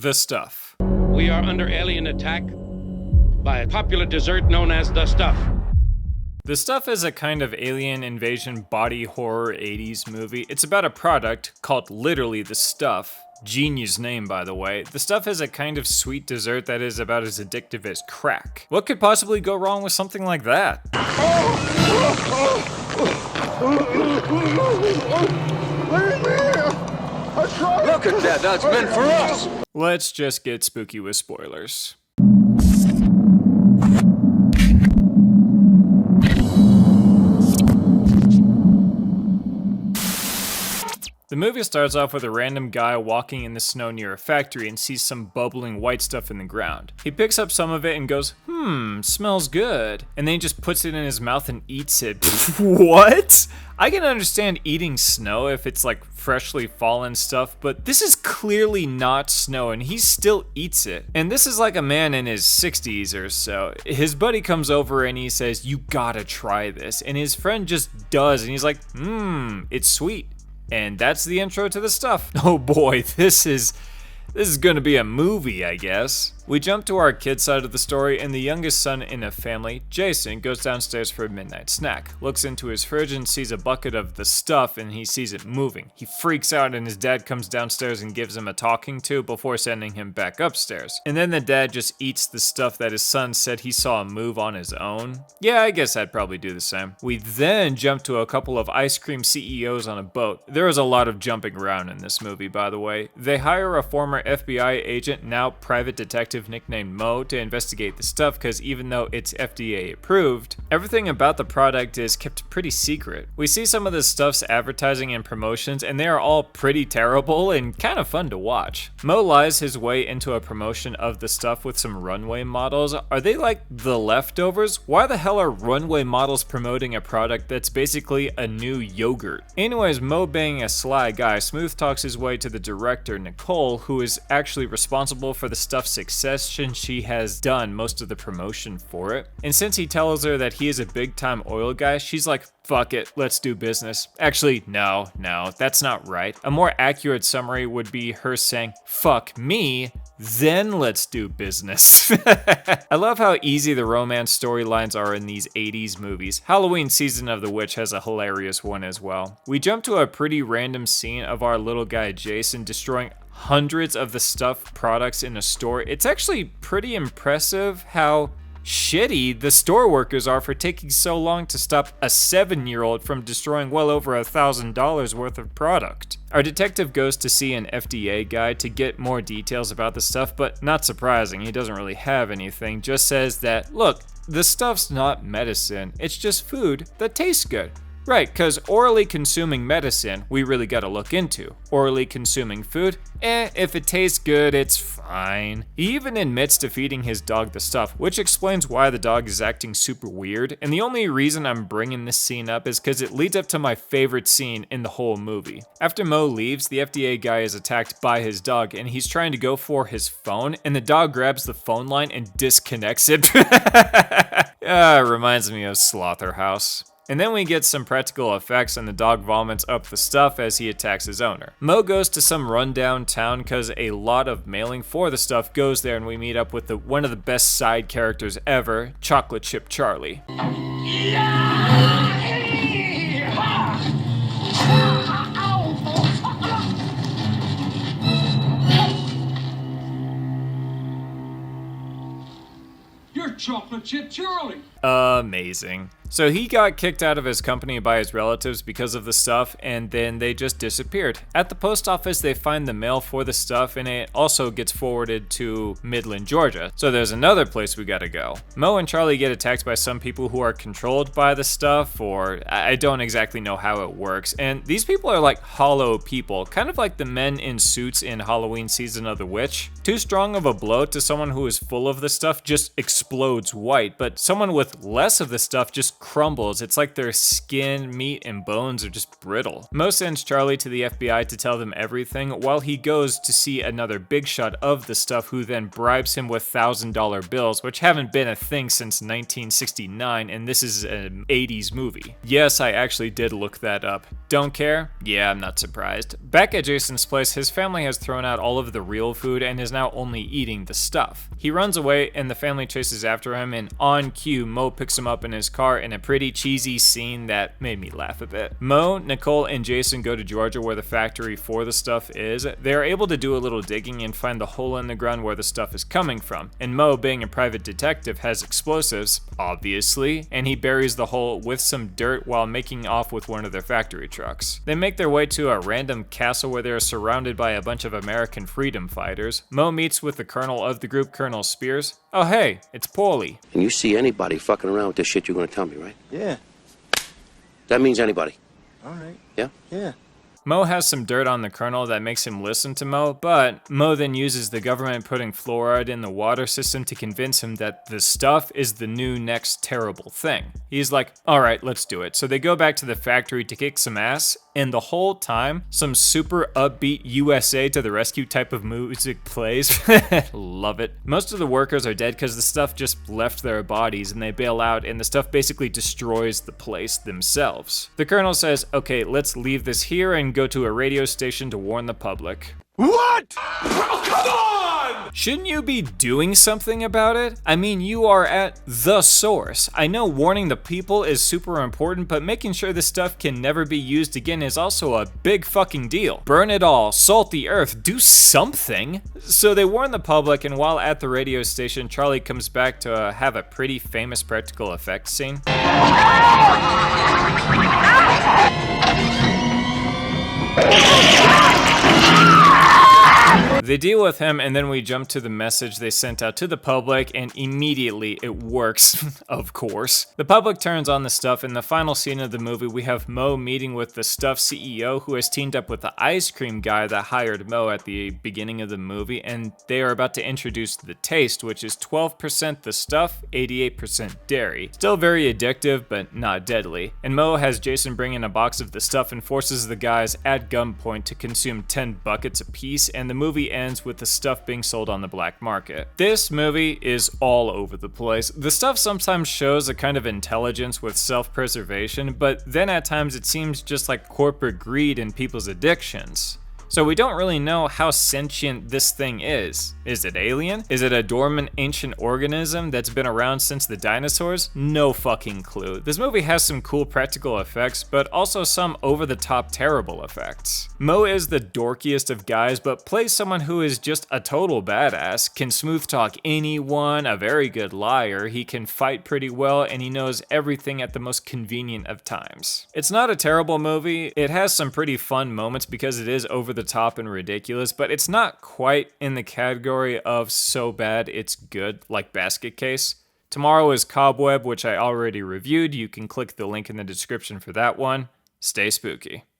The Stuff. We are under alien attack by a popular dessert known as the Stuff. The Stuff is a kind of alien invasion body horror 80s movie. It's about a product called literally The Stuff. Genius name, by the way. The Stuff is a kind of sweet dessert that is about as addictive as crack. What could possibly go wrong with something like that? Look at that, that's meant for us! Let's just get spooky with spoilers. The movie starts off with a random guy walking in the snow near a factory and sees some bubbling white stuff in the ground. He picks up some of it and goes, smells good. And then he just puts it in his mouth and eats it. What? I can understand eating snow if it's like freshly fallen stuff, but this is clearly not snow and he still eats it. And this is like a man in his 60s or so. His buddy comes over and he says, "You gotta try this." And his friend just does and he's like, it's sweet. And that's the intro to The Stuff. Oh boy, this is gonna be a movie, I guess. We jump to our kid side of the story, and the youngest son in a family, Jason, goes downstairs for a midnight snack, looks into his fridge and sees a bucket of the stuff and he sees it moving. He freaks out and his dad comes downstairs and gives him a talking to before sending him back upstairs. And then the dad just eats the stuff that his son said he saw move on his own. Yeah, I guess I'd probably do the same. We then jump to a couple of ice cream CEOs on a boat. There is a lot of jumping around in this movie, by the way. They hire a former FBI agent, now private detective nicknamed Mo, to investigate the stuff because even though it's FDA approved, everything about the product is kept pretty secret. We see some of the stuff's advertising and promotions and they are all pretty terrible and kind of fun to watch. Mo lies his way into a promotion of the stuff with some runway models. Are they like the leftovers? Why the hell are runway models promoting a product that's basically a new yogurt? Anyways, Mo, being a sly guy, smooth talks his way to the director, Nicole, who is actually responsible for the stuff's success since she has done most of the promotion for it. And since he tells her that he is a big time oil guy, she's like, fuck it, let's do business. Actually, no, that's not right. A more accurate summary would be her saying, fuck me, then let's do business. I love how easy the romance storylines are in these 80s movies. Halloween Season of the Witch has a hilarious one as well. We jump to a pretty random scene of our little guy Jason destroying hundreds of the stuff products in a store. It's actually pretty impressive how shitty the store workers are for taking so long to stop a 7-year-old from destroying well over $1,000 worth of product. Our detective goes to see an FDA guy to get more details about the stuff, but not surprising, he doesn't really have anything, just says that, look, the stuff's not medicine, it's just food that tastes good. Right, because orally consuming medicine, we really gotta look into. Orally consuming food, if it tastes good, it's fine. He even admits to feeding his dog the stuff, which explains why the dog is acting super weird. And the only reason I'm bringing this scene up is because it leads up to my favorite scene in the whole movie. After Mo leaves, the FDA guy is attacked by his dog and he's trying to go for his phone and the dog grabs the phone line and disconnects it. Reminds me of Slaughterhouse. And then we get some practical effects and the dog vomits up the stuff as he attacks his owner. Mo goes to some rundown town because a lot of mailing for the stuff goes there and we meet up with one of the best side characters ever, Chocolate Chip Charlie. You're Chocolate Chip Charlie! Amazing. So he got kicked out of his company by his relatives because of the stuff, and then they just disappeared. At the post office, they find the mail for the stuff, and it also gets forwarded to Midland, Georgia. So there's another place we gotta go. Mo and Charlie get attacked by some people who are controlled by the stuff, or I don't exactly know how it works. And these people are like hollow people, kind of like the men in suits in Halloween Season of the Witch. Too strong of a blow to someone who is full of the stuff just explodes white, but someone with less of the stuff just crumbles. It's like their skin, meat, and bones are just brittle. Mo sends Charlie to the FBI to tell them everything while he goes to see another big shot of the stuff who then bribes him with $1,000 bills, which haven't been a thing since 1969, and this is an 80s movie. Yes, I actually did look that up. Don't care? Yeah, I'm not surprised. Back at Jason's place, his family has thrown out all of the real food and is now only eating the stuff. He runs away and the family chases after him, and on cue, Mo picks him up in his car in a pretty cheesy scene that made me laugh a bit. Mo, Nicole, and Jason go to Georgia where the factory for the stuff is. They are able to do a little digging and find the hole in the ground where the stuff is coming from. And Mo, being a private detective, has explosives, obviously, and he buries the hole with some dirt while making off with one of their factory trucks. They make their way to a random castle where they are surrounded by a bunch of American freedom fighters. Mo meets with the colonel of the group, Colonel Spears. Oh hey, it's Paulie. And you see anybody fucking around with this shit you're gonna tell me, right? Yeah. That means anybody. All right. Yeah? Yeah. Mo has some dirt on the colonel that makes him listen to Mo, but Mo then uses the government putting fluoride in the water system to convince him that the stuff is the new next terrible thing. He's like, alright, let's do it. So they go back to the factory to kick some ass, and the whole time, some super upbeat USA to the rescue type of music plays. Love it. Most of the workers are dead because the stuff just left their bodies and they bail out, and the stuff basically destroys the place themselves. The colonel says, okay, let's leave this here and go to a radio station to warn the public. What? Oh, come on! Shouldn't you be doing something about it? I mean, you are at the source. I know warning the people is super important, but making sure this stuff can never be used again is also a big fucking deal. Burn it all, salt the earth, do something. So they warn the public, and while at the radio station, Charlie comes back to have a pretty famous practical effects scene. They deal with him, and then we jump to the message they sent out to the public, and immediately it works, of course. The public turns on the stuff. In the final scene of the movie, we have Mo meeting with the stuff CEO who has teamed up with the ice cream guy that hired Mo at the beginning of the movie, and they are about to introduce the taste, which is 12% the stuff, 88% dairy. Still very addictive, but not deadly. And Mo has Jason bring in a box of the stuff and forces the guys at gunpoint to consume 10 buckets apiece, and the movie ends with the stuff being sold on the black market. This movie is all over the place. The stuff sometimes shows a kind of intelligence with self-preservation, but then at times it seems just like corporate greed and people's addictions. So we don't really know how sentient this thing is. Is it alien? Is it a dormant ancient organism that's been around since the dinosaurs? No fucking clue. This movie has some cool practical effects, but also some over-the-top terrible effects. Mo is the dorkiest of guys, but plays someone who is just a total badass, can smooth talk anyone, a very good liar, he can fight pretty well, and he knows everything at the most convenient of times. It's not a terrible movie. It has some pretty fun moments because it is over the top and ridiculous, but it's not quite in the category of so bad it's good, like Basket Case. Tomorrow is Cobweb, which I already reviewed. You can click the link in the description for that one. Stay spooky.